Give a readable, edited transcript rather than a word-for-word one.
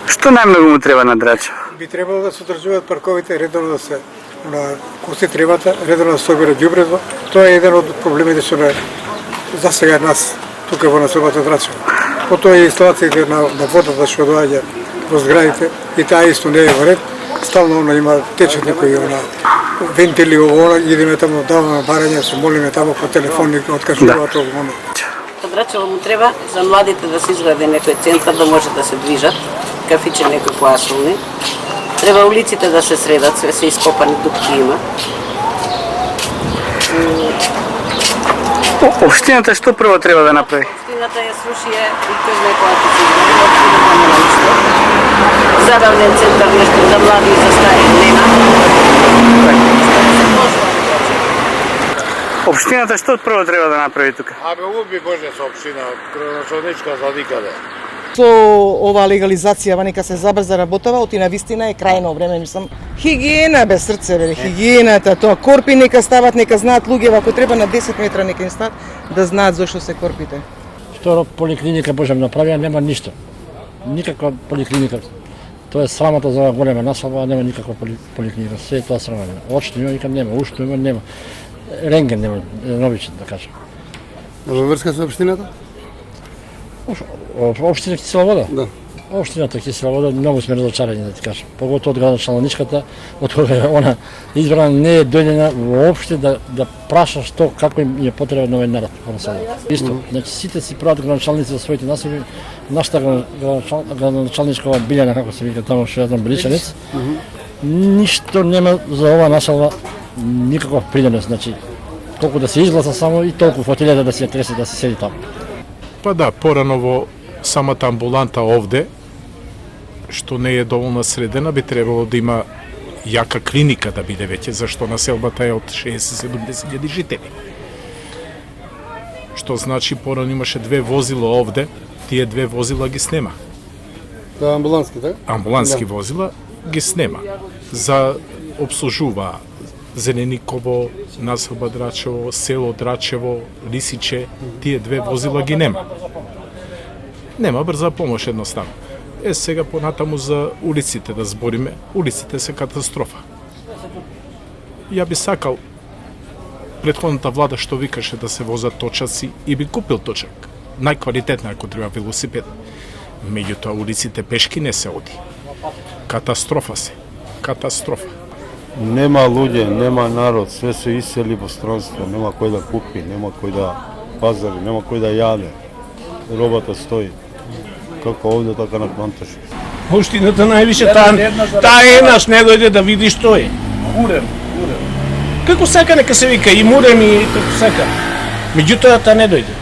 Што најмногу му треба на Драчево? Би требало да се одржуваат парковите, редовно да се кости требата, редовно да се собира ѓубредво. Тоа е еден од проблемите што за сега нас тука во населбата Драчево. Потоа и инсталациите на водата што доаѓа во зградите и таа исто не е во ред. Стално има течат некои вентили ово, идеме таму, даваме барања, се молиме таму по телефон и откажуваат ово. Драчево му треба за младите да се изгради некој центар да може да се движат, кафиче некои поасолни. Треба улиците да се средат, све се ископани дупки има. Општината што прво треба да направи? Општината ја слушае и кој знае која ќе се изгради, општината нема ништо. Забавен центар, нешто за млади и за стари нема. Општината што прво треба да направи тука? Уби може со општина, градоначалничка за никаде. Со оваа легализација нека се забрза работава, оти на вистина е крајно време, мислам. Хигиена без срце, бе, хигиената, тоа корпи нека стават, нека знаат луѓе, ако треба на 10 метра нека им стават, да знаат зошто се корпите. Второ, поликлиника можем направија, нема ништо. Никаква поликлиника. Тоа е срамота за голема населба, нема никаква поликлиника. Се тоа срамота. Очно има, никад нема, ушто има, нема. Рентген нема, новичен да кажам. Во врска со општината? Општина Кисела вода? Да. Општината Кисела вода, многу сме разочарани, да ти кажам. Поготово од градоначалничката, од кога она избрана не е дојдена воопште да праша што како им е потребен овој народ во населбата. Исто, значи сите си прават градоначалници за своите населби. Нашата градоначалничка Билјана, како се вика таму, што ја знам, Бричанец, ништо нема за оваа населба, никаков придонес, значи колку да се изгласа само и толку фотелета да се тресе, да се седи таму. Па да, порано во самата амбуланта овде, што не е доволно средена, би требало да има јака клиника да биде веќе, зашто населбата е од 60-70 илјади жители. Што значи порано имаше 2 возила овде, тие 2 возила ги снема. Да, амбулански, така? Амбулански возила ги снема. За обслужува Зелениково, населба Драчево, село Драчево, Лисиче, тие 2 возила ги нема. Нема брза помош едноставно. Сега понатаму за улиците да збориме, улиците се катастрофа. Ја би сакал претходната влада што викаше да се возат точаци и би купил точак. Најквалитетна ако треба велосипед. Меѓутоа улиците пешки не се оди. Катастрофа се. Катастрофа. Нема луѓе, нема народ, све се исели во странство, нема кој да купи, нема кој да пазари, нема кој да јаде. Робата стои. Како овде, така на Кванташи. Општината највише таа еднаш не дојде да види што е. Мурем. Како сака нека се вика и мурем и како сака. Меѓутоа таа не дојде.